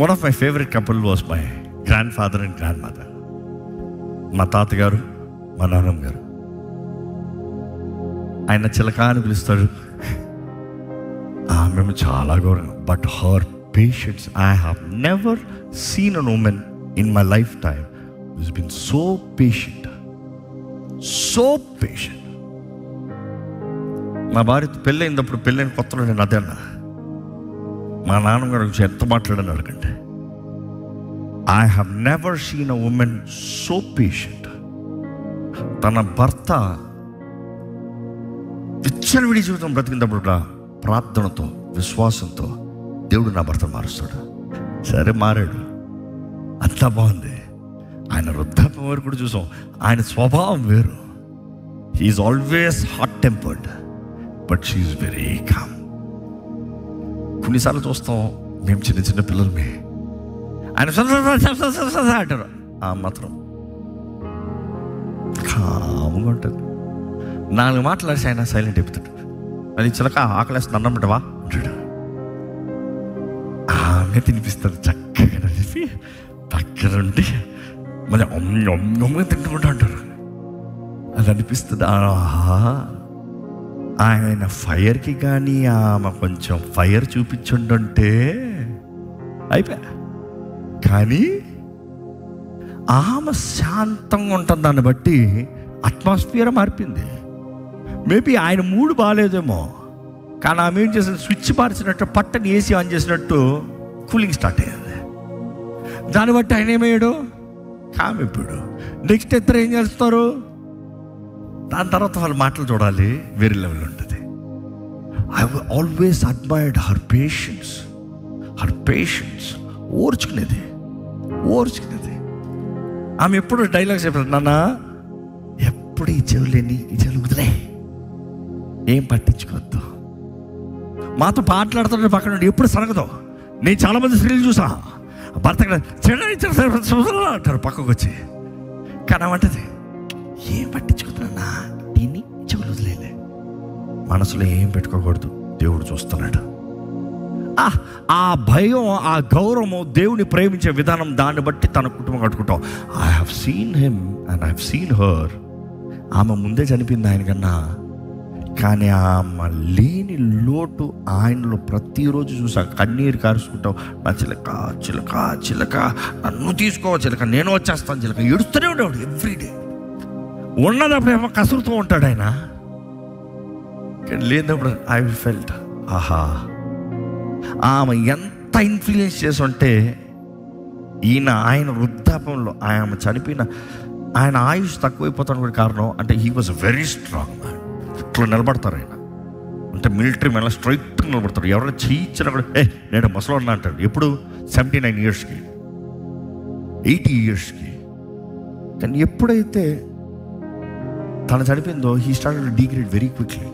One of my favourite couple was my grand father and grand mother. మా తాతగారు, మా నాన్నమ్మ గారు. ఆయన చిలక అని పిలుస్తాడు, మేము చాలా గౌరవం. But her patience, I have never seen an women in my life time who's been so patient, so patient. మా భార్య పెళ్ళైనప్పుడు, పెళ్ళైన కొత్తలో నేను అదే అన్నా, మా నాన్నగారు గురించి ఎంత మాట్లాడని అడగండి. I have never seen a women so patient. తన భర్త విచ్చలవిడి జీవితం బ్రతికినప్పుడు ప్రార్థనతో, విశ్వాసంతో దేవుడు నా భర్త మారుస్తాడు. సరే మారాడు, అంతా బాగుంది. ఆయన వృద్ధాప్యం వరకు కూడా చూసాం. ఆయన స్వభావం వేరు. He's always hot tempered, but she's very calm. కొన్నిసార్లు చూస్తాం, మేము చిన్న చిన్న పిల్లలమే, ఆయన అంటారు, ఆ మాత్రం కాముగా ఉంటుంది. 4 మాట్లాడేసి ఆయన సైలెంట్ అయిపోతాడు. అది చిలక ఆకలేస్తుంది, అన్నం పెట్టవా అంటాడు. ఆమె తినిపిస్తారు చక్కగా చెప్పి దగ్గరుండి మళ్ళీ అమ్మగా తింటుకుంటా అంటారు. అది అనిపిస్తుంది. ఆయన ఫైర్కి కానీ ఆమె కొంచెం ఫైర్ చూపించుంటే అయిపోయా. కానీ ఆమె శాంతంగా ఉంటుంది. దాన్ని బట్టి అట్మాస్ఫియర్ మారిపోయింది. మేబీ ఆయన మూడు బాగాలేదేమో, కానీ ఆమె ఏం చేసింది, స్విచ్ మార్చినట్టు, పట్టని ఏసీ ఆన్ చేసినట్టు కూలింగ్ స్టార్ట్ అయ్యింది. దాన్ని బట్టి ఆయన ఏమయ్యాడు, కామిపోయాడు. నెక్స్ట్ ఇద్దరు ఏం చేస్తారు, దాని తర్వాత వాళ్ళ మాటలు చూడాలి, వేరే లెవెల్ ఉంటుంది. I always admired her patience. ఓర్చుకునేది. ఆమె ఎప్పుడు డైలాగ్స్ చెప్పారు, నాన్న ఎప్పుడు ఈ చెవులేని ఈ చెవులు వదిలే, ఏం పట్టించుకోవద్దు. మాతో మాట్లాడుతుంటే పక్కన నుండి ఎప్పుడు సరగదు. నేను చాలామంది స్త్రీలు చూసా, భర్త అంటారు పక్కకు వచ్చి, కానీ అంటది ఏం పట్టించుకుంటున్నా, దీన్ని చెవులు వదిలేలే. మనసులో ఏం పెట్టుకోకూడదు, దేవుడు చూస్తున్నాడు. ఆ భయం, ఆ గౌరవము, దేవుని ప్రేమించే విధానం, దాన్ని బట్టి తన కుటుంబం కట్టుకుంటాం. I have seen him and I have seen her. ఆమె ముందే చనిపోయింది ఆయన కన్నా, కానీ ఆమె లేని లోటు ఆయనలో ప్రతిరోజు చూసా. కన్నీరు కారుచుకుంటావు, నా చిలక నన్ను తీసుకో చిలక, నేను వచ్చేస్తాను చిలక, ఏడుస్తూనే ఉండేవాడు ఎవ్రీడే. ఉన్నదప్పుడు ఏమో కసురుతూ ఉంటాడు ఆయన, లేనప్పుడు ఐ ఫెల్ట్ ఆహా, ఆమె ఎంత ఇన్ఫ్లుయెన్స్ చేసి ఉంటే ఆయన వృద్ధాపంలో ఆమె చనిపోయిన, ఆయన ఆయుష్ తక్కువైపోతాను కూడా కారణం అంటే he was very strong man. ఇట్లా నిలబడతారు ఆయన, అంటే మిలిటరీ మ్యాన్ స్ట్రైట్గా నిలబడతారు. ఎవరైనా చేయించినా కూడా నేను ముసలోన్నా అంటాడు. ఎప్పుడు 79 ఇయర్స్కి, 80 ఇయర్స్కి. కానీ ఎప్పుడైతే తను చనిపోయిందో he started to degrade very quickly.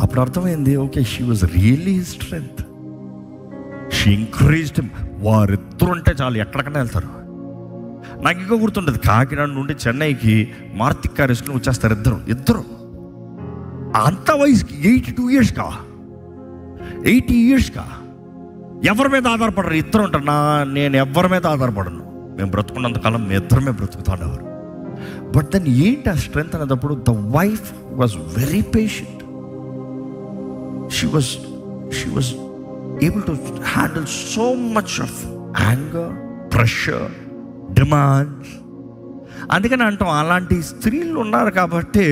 అప్పుడు అర్థమైంది, okay, she was really his strength. She encouraged him. వారిద్దరు ఉంటే చాలు, ఎక్కడికైనా వెళ్తారు. నాకు ఇంకా గుర్తుంటుంది, కాకినాడ నుండి చెన్నైకి మారుతి కార్ వేసుకుని వచ్చేస్తారు ఇద్దరు. అంత వయసుకి 82 ఇయర్స్కా, 80 ఇయర్స్కా. ఎవరి మీద ఆధారపడరు, ఇద్దరు ఉంటారు. నేను ఎవరి మీద ఆధారపడను, మేము బ్రతుకున్నంతకాలం మేము ఇద్దరమే బ్రతుకుతున్నవారు. బట్ దెన్ ఏంటి ఆ స్ట్రెంగ్త్ అనేటప్పుడు, the wife was very patient. She was able to handle so much of anger, pressure, demands. అందుకని అంటాం, అలాంటి స్త్రీలు ఉన్నారు కాబట్టి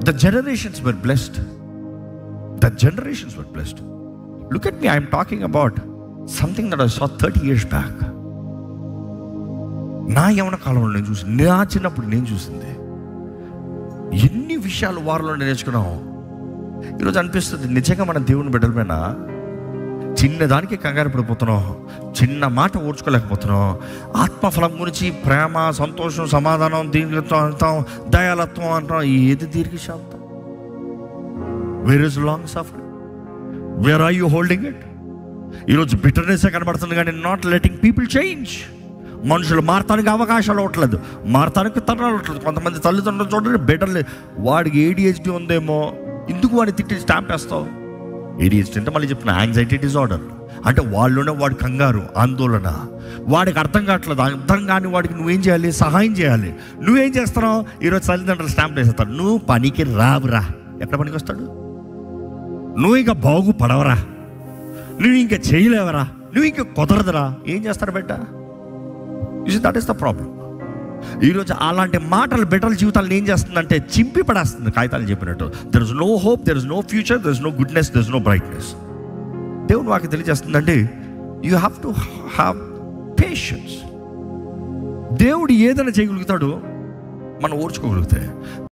the generations were blessed. Look at me, I am talking about something that I saw 30 years back. నా యవ్వన కాలంలో నేను చూసి, నా చిన్నప్పుడు నేను చూసింది ఎన్ని విషయాలు వారిలో నేర్చుకున్నాం. ఈరోజు అనిపిస్తుంది, నిజంగా మన దేవుని బిడ్డలమైన చిన్నదానికి కంగారు పడిపోతున్నాం, చిన్న మాట ఓర్చుకోలేకపోతున్నాం. ఆత్మఫలం గురించి ప్రేమ, సంతోషం, సమాధానం, దీర్ఘత్వం అంటాం, దయాలత్వం అంటాం. ఏది దీర్ఘశాంతం? Where is long suffering? Where are you holding it? ఈరోజు బిటర్నెస్ కనబడుతుంది, కానీ నాట్ లెటింగ్ పీపుల్ చేంజ్. మనుషులు మారటానికి అవకాశాలు అవ్వట్లేదు, మారటానికి తరాలు అవ్వట్లేదు. కొంతమంది తల్లిదండ్రులు చూడండి, బిడ్డలు, వాడికి ADHD ఉందేమో, ఎందుకు వాడిని తిట్టి స్టాంప్ వేస్తావు? ADHD అంటే మళ్ళీ చెప్తున్నా యాంగ్జైటీ డిజార్డర్. అంటే వాళ్ళలోనే వాడి కంగారు, ఆందోళన, వాడికి అర్థం కావట్లేదు. అర్థం కాని వాడికి నువ్వేం చేయాలి? సహాయం చేయాలి. నువ్వేం చేస్తున్నావు? ఈరోజు తల్లిదండ్రులు స్టాంప్ వేసేస్తాడు, నువ్వు పనికి రావురా. ఎక్కడ పనికి వస్తాడు? నువ్వు ఇంకా బాగుపడవరా, నువ్వు ఇంకా చేయలేవరా, నువ్వు ఇంకా కుదరదురా. ఏం చేస్తారు బిడ్డ? That is the problem. ఈరోజు అలాంటి మాటలు బిడ్డల జీవితాలను ఏం చేస్తుందంటే చింపి పడేస్తుంది. కాగితాలు చెప్పినట్టు, there is no hope, there is no future, there is no goodness, there is no brightness. దేవుడు వాకి తెలియజేస్తుందండి, you have to have patience. దేవుడు ఏదైనా చేయగలుగుతాడు, మనం ఓర్చుకోగలిగితే.